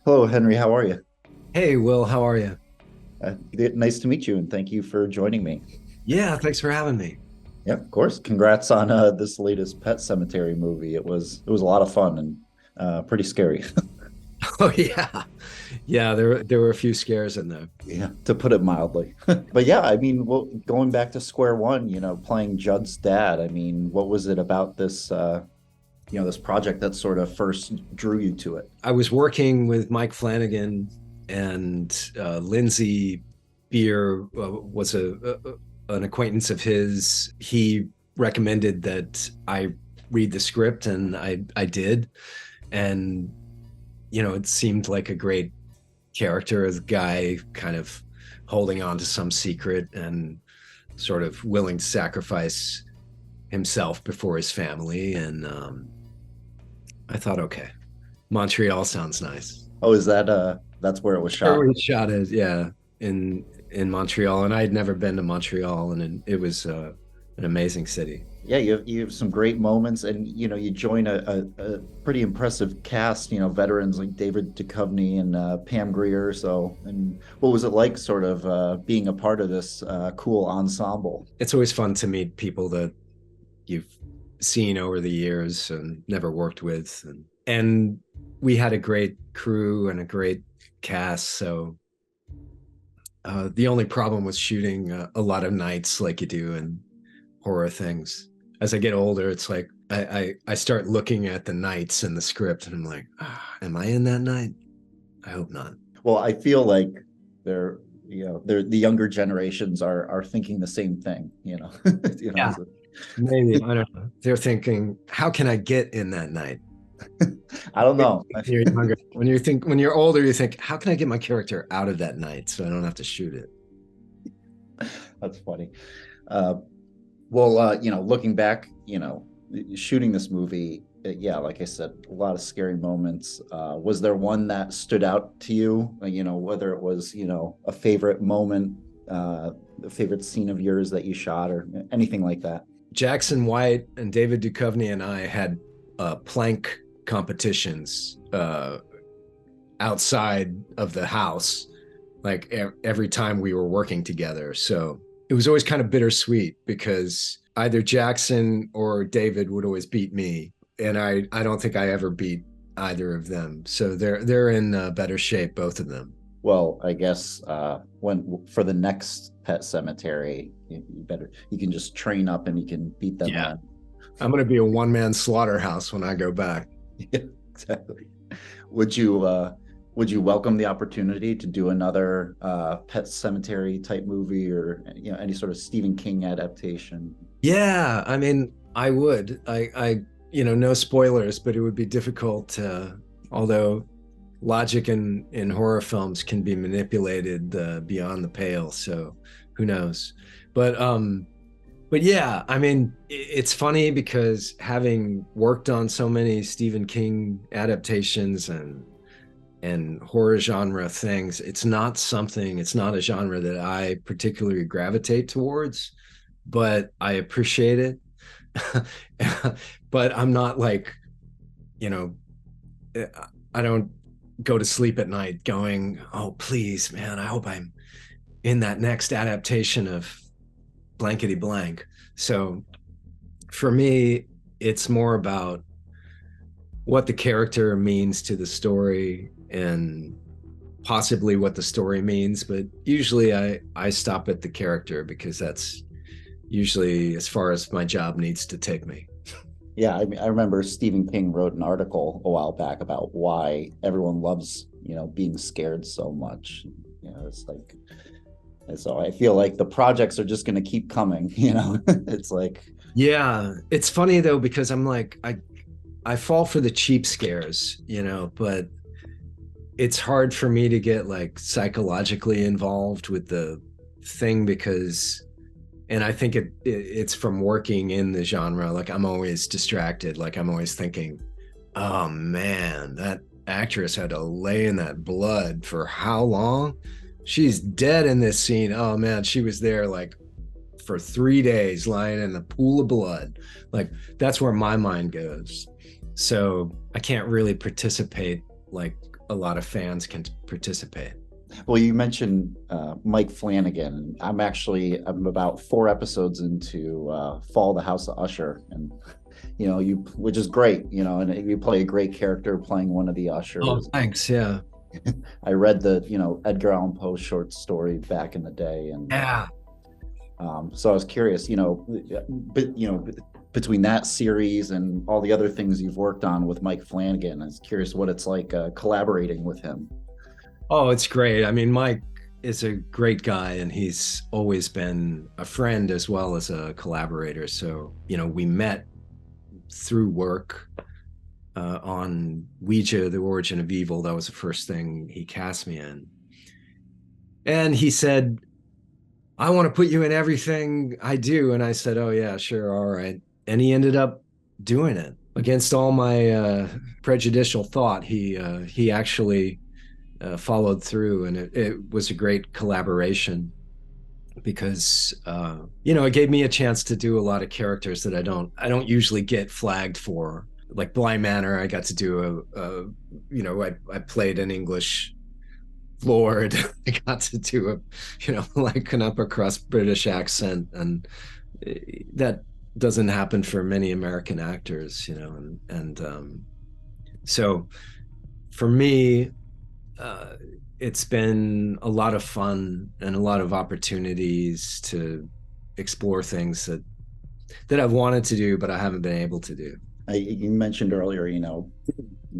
Hello, Henry. How are you? Hey, Will, how are you? Nice to meet you, and thank you for joining me. Yeah, thanks for having me. Yeah, of course. Congrats on this latest Pet Cemetery movie. It was a lot of fun and pretty scary. Oh yeah. Yeah, there were a few scares in there. Yeah, to put it mildly. But yeah, I mean, well, going back to square one, playing Judd's dad. I mean, what was it about this project that sort of first drew you to it? I was working with Mike Flanagan and Lindsay Beer was an acquaintance of his. He recommended that I read the script and I did. And it seemed like a great character, a guy kind of holding on to some secret and sort of willing to sacrifice himself before his family. And I thought, okay, Montreal sounds nice. Oh, is that's where it was Where shot? we shot it, yeah, in Montreal, and I had never been to Montreal, and it was an amazing city. Yeah, you have some great moments, and you join a pretty impressive cast. Veterans like David Duchovny and Pam Grier. And what was it like, sort of being a part of this cool ensemble? It's always fun to meet people that you've seen over the years and never worked with, and we had a great crew and a great cast. So the only problem was shooting a lot of nights like you do in horror things. As I get older, it's like I start looking at the nights in the script and I'm like, am I in that night? I hope not. Well, I feel like they're the younger generations are thinking the same thing. Yeah, So, maybe. I don't know. They're thinking, how can I get in that night? I don't When know. you're younger, when you're older, you think, how can I get my character out of that night so I don't have to shoot it? That's funny. Uh, Well, looking back, shooting this movie, yeah, like I said, a lot of scary moments. Was there one that stood out to you? Whether it was, a favorite moment, a favorite scene of yours that you shot, or anything like that. Jackson White and David Duchovny and I had plank competitions outside of the house, like every time we were working together. So it was always kind of bittersweet because either Jackson or David would always beat me, and I don't think I ever beat either of them. So they're in better shape, both of them. Well, I guess when for the next Pet Cemetery, you can just train up and you can beat them Yeah, then. I'm gonna be a one man slaughterhouse when I go back. Yeah, exactly. Would you uh would you welcome the opportunity to do another Pet Cemetery type movie, or any sort of Stephen King adaptation? Yeah, I mean, I would. No spoilers, but it would be difficult. Although logic in horror films can be manipulated beyond the pale, so who knows? But um, but yeah, I mean, it's funny because having worked on so many Stephen King adaptations and horror genre things, it's not a genre that I particularly gravitate towards, but I appreciate it. But I'm not like, you know, I don't go to sleep at night going, oh, please, man, I hope I'm in that next adaptation of blankety blank. So for me, it's more about what the character means to the story and possibly what the story means. But usually I stop at the character because that's usually as far as my job needs to take me. Yeah, I mean, I remember Stephen King wrote an article a while back about why everyone loves, being scared so much. It's like, and so I feel like the projects are just going to keep coming. It's like, Yeah, it's funny though because I'm like I fall for the cheap scares, but it's hard for me to get like psychologically involved with the thing because and I think it's from working in the genre. Like I'm always distracted. Like I'm always thinking, oh man, that actress had to lay in that blood for how long? She's dead in this scene. Oh man, she was there like for 3 days lying in a pool of blood. Like that's where my mind goes. So I can't really participate like a lot of fans can participate. Well, you mentioned Mike Flanagan. I'm about 4 episodes into Fall the House of Usher, and which is great, and you play a great character playing one of the Oh, ushers. thanks. Yeah. I read the Edgar Allan Poe short story back in the day, and Yeah. so I was curious, but between that series and all the other things you've worked on with Mike Flanagan, I was curious what it's like collaborating with him. Oh, it's great. I mean, Mike is a great guy, and he's always been a friend as well as a collaborator. So, we met through work on Ouija, The Origin of Evil. That was the first thing he cast me in. And he said, I want to put you in everything I do. And I said, oh, yeah, sure. All right. And he ended up doing it against all my prejudicial thought. He actually followed through, and it was a great collaboration because it gave me a chance to do a lot of characters that I don't usually get flagged for. Like Bly Manor, I got to do I played an English lord. I got to do like an upper crust British accent, and that doesn't happen for many American actors, and so for me, it's been a lot of fun and a lot of opportunities to explore things that I've wanted to do, but I haven't been able to do. You mentioned earlier,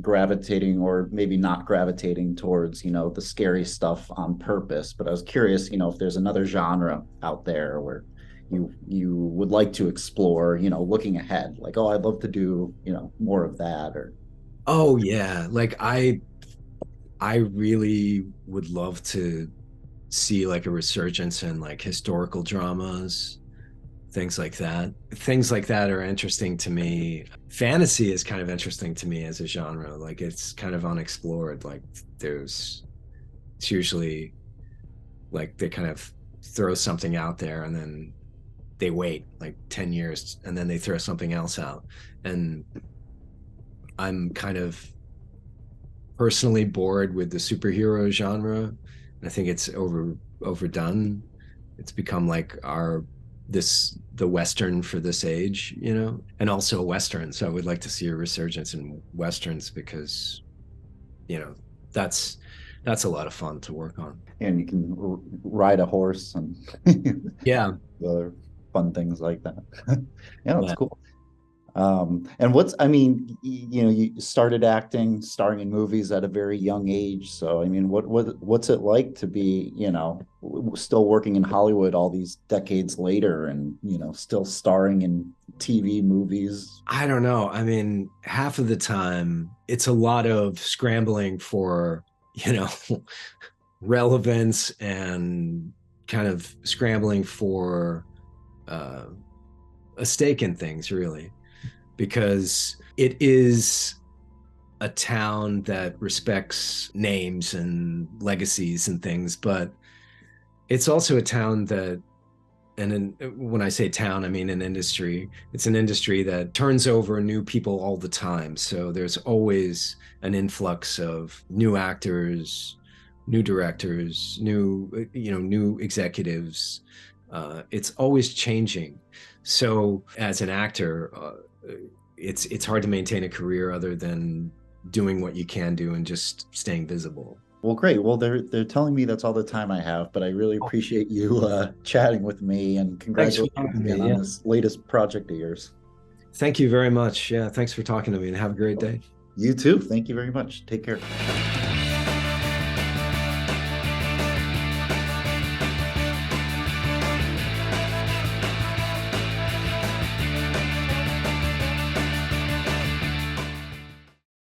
gravitating or maybe not gravitating towards, the scary stuff on purpose. But I was curious, if there's another genre out there where you would like to explore, looking ahead, like, oh, I'd love to do, more of that. Or oh yeah, like I really would love to see like a resurgence in like historical dramas, things like that. Things like that are interesting to me. Fantasy is kind of interesting to me as a genre. Like it's kind of unexplored. Like it's usually like they kind of throw something out there and then they wait like 10 years and then they throw something else out. And I'm kind of personally bored with the superhero genre. I think it's overdone. It's become like the Western for this age, and also a Western. So I would like to see a resurgence in Westerns because, that's a lot of fun to work on. And you can ride a horse and Yeah. other fun things like that. Yeah, that's Yeah. cool. And you started acting, starring in movies at a very young age. So, what's it like to be, still working in Hollywood all these decades later and, still starring in TV movies? I don't know. I mean, half of the time it's a lot of scrambling for, relevance and kind of scrambling for a stake in things, really, because it is a town that respects names and legacies and things, but it's also a town that, when I say town, I mean an industry. It's an industry that turns over new people all the time. So there's always an influx of new actors, new directors, new executives. It's always changing. So as an actor, it's hard to maintain a career other than doing what you can do and just staying visible. Well, great. Well, they're telling me that's all the time I have, but I really appreciate you chatting with me, and congratulations again on this latest project of yours. Thank you very much. Yeah, thanks for talking to me, and have a great day. You too. Thank you very much. Take care.